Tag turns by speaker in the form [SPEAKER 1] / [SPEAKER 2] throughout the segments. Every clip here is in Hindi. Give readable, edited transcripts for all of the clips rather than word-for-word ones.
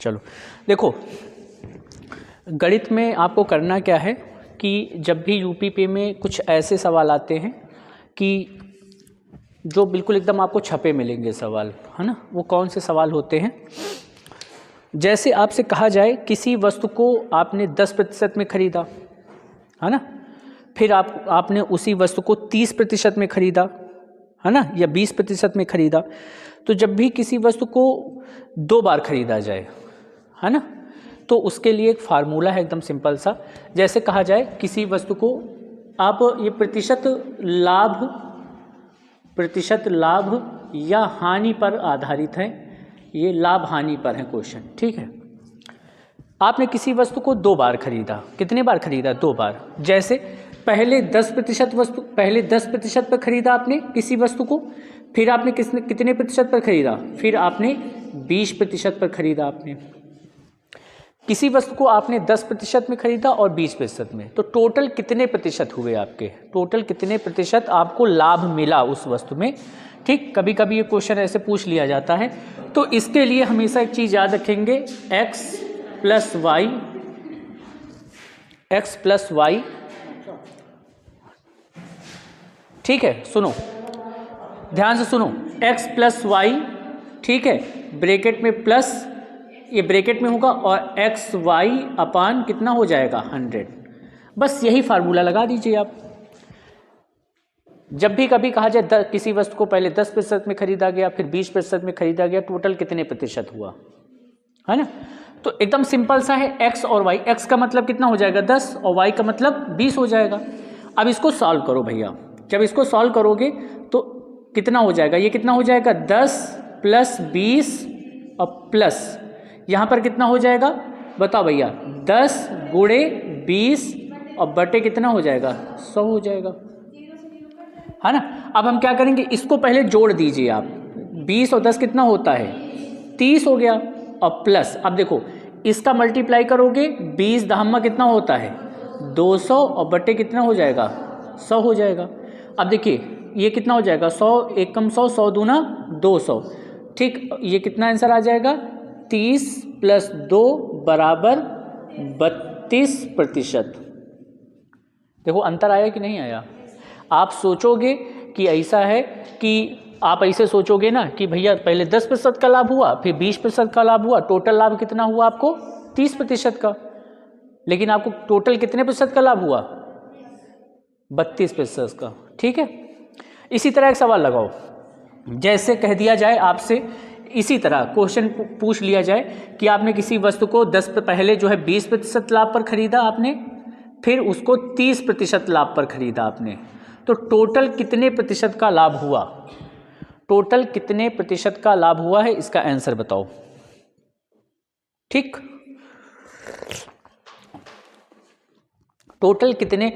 [SPEAKER 1] चलो देखो, गणित में आपको करना क्या है कि जब भी यूपीपी में कुछ ऐसे सवाल आते हैं कि जो बिल्कुल एकदम आपको छपे मिलेंगे सवाल, है ना, वो कौन से सवाल होते हैं। जैसे आपसे कहा जाए किसी वस्तु को आपने 10% में खरीदा, है ना, फिर आपने उसी वस्तु को 30% में खरीदा, है ना, या 20% में खरीदा। तो जब भी किसी वस्तु को 2 बार खरीदा जाए, है ना, तो उसके लिए एक फार्मूला है एकदम सिंपल सा। जैसे कहा जाए किसी वस्तु को आप ये प्रतिशत लाभ या हानि पर आधारित है, ये लाभ हानि पर है क्वेश्चन, ठीक है। आपने किसी वस्तु को 2 बार खरीदा, कितने बार खरीदा? 2 बार। जैसे पहले 10% पर खरीदा आपने किसी वस्तु को, फिर आपने कितने प्रतिशत पर खरीदा? फिर आपने 20% पर खरीदा। आपने किसी वस्तु को आपने 10% में खरीदा और 20% में, तो टोटल कितने प्रतिशत हुए आपके? टोटल कितने प्रतिशत आपको लाभ मिला उस वस्तु में, ठीक। कभी कभी ये क्वेश्चन ऐसे पूछ लिया जाता है, तो इसके लिए हमेशा एक चीज़ याद रखेंगे, x प्लस वाई, ठीक है। सुनो, ध्यान से सुनो, x प्लस वाई, ठीक है, ब्रैकेट में प्लस, ये ब्रैकेट में होगा, और एक्स वाई अपान कितना हो जाएगा? 100। बस यही फार्मूला लगा दीजिए आप। जब भी कभी कहा जाए किसी वस्तु को पहले 10% में खरीदा गया, फिर 20% में खरीदा गया, टोटल कितने प्रतिशत हुआ, है ना। तो एकदम सिंपल सा है, x और y। x का मतलब कितना हो जाएगा? 10, और y का मतलब 20 हो जाएगा। अब इसको सॉल्व करो भैया। जब इसको सॉल्व करोगे तो कितना हो जाएगा? ये कितना हो जाएगा? 10 प्लस 20 और प्लस यहाँ पर कितना हो जाएगा बताओ भैया? 10 गुणे 20 और बटे कितना हो जाएगा? 100 हो जाएगा, है ना। अब हम क्या करेंगे, इसको पहले जोड़ दीजिए आप। 20 और 10 कितना होता है? 30 हो गया, और प्लस, अब देखो इसका मल्टीप्लाई करोगे, 20 दहम्मा कितना होता है? 200, और बटे कितना हो जाएगा? 100 हो जाएगा। अब देखिए ये कितना हो जाएगा? 100 एक कम 100, 100 दूना 200, ठीक। ये कितना आंसर आ जाएगा? 30 प्लस 2 बराबर 32%। देखो अंतर आया कि नहीं आया? आप सोचोगे कि ऐसा है कि आप ऐसे सोचोगे ना कि भैया पहले 10% का लाभ हुआ, फिर 20% का लाभ हुआ, टोटल लाभ कितना हुआ आपको? 30% का। लेकिन आपको टोटल कितने प्रतिशत का लाभ हुआ? 32% का, ठीक है। इसी तरह एक सवाल लगाओ, जैसे कह दिया जाए आपसे, इसी तरह क्वेश्चन पूछ लिया जाए कि आपने किसी वस्तु को 10 पहले जो है 20% लाभ पर खरीदा आपने, फिर उसको 30% लाभ पर खरीदा आपने, तो टोटल कितने प्रतिशत का लाभ हुआ? टोटल कितने प्रतिशत का लाभ हुआ है, इसका आंसर बताओ, ठीक। टोटल कितने,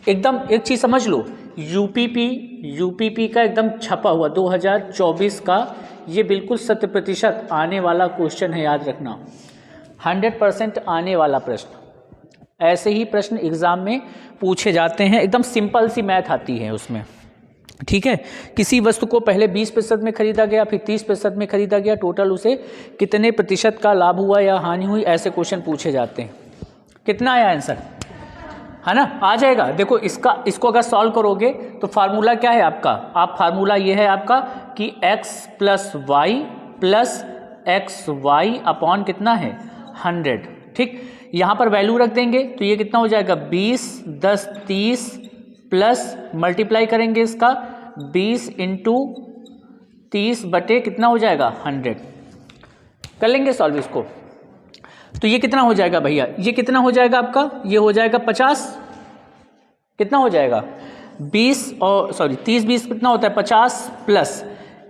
[SPEAKER 1] एकदम एक चीज समझ लो, यूपीपी का एकदम छपा हुआ 2024 का, ये बिल्कुल 100% आने वाला क्वेश्चन है, याद रखना। 100% आने वाला प्रश्न। ऐसे ही प्रश्न एग्जाम में पूछे जाते हैं, एकदम सिंपल सी मैथ आती है उसमें, ठीक है। किसी वस्तु को पहले 20% में खरीदा गया, फिर 30% में खरीदा गया, टोटल उसे कितने प्रतिशत का लाभ हुआ या हानि हुई, ऐसे क्वेश्चन पूछे जाते हैं। कितना आया आंसर, है ना? आ जाएगा। देखो इसको अगर सॉल्व करोगे तो फार्मूला क्या है आपका? आप फार्मूला ये है आपका कि x प्लस वाई अपॉन कितना है? 100, ठीक। यहाँ पर वैल्यू रख देंगे तो ये कितना हो जाएगा? 20, 10, 30 प्लस मल्टीप्लाई करेंगे इसका 20 इंटू 30 बटे कितना हो जाएगा? 100। कर लेंगे सॉल्व इसको, तो ये कितना हो जाएगा भैया? ये कितना हो जाएगा आपका? ये हो जाएगा 50। कितना हो जाएगा? 30 20 कितना होता है? 50 प्लस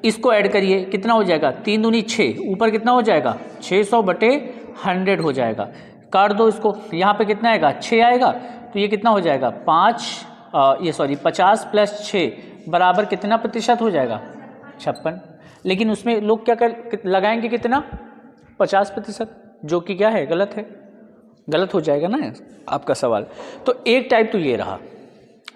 [SPEAKER 1] इसको ऐड करिए, कितना हो जाएगा? 3 दूनी 6, ऊपर कितना हो जाएगा? 600 बटे 100 हो जाएगा। काट दो इसको, यहाँ पे कितना आएगा? 6 आएगा, तो ये कितना हो जाएगा? 50 प्लस 6 बराबर कितना प्रतिशत हो जाएगा? 56। लेकिन उसमें लोग क्या लगाएंगे कितना? 50%, जो कि क्या है? गलत है, गलत हो जाएगा ना आपका सवाल। तो एक टाइप तो ये रहा।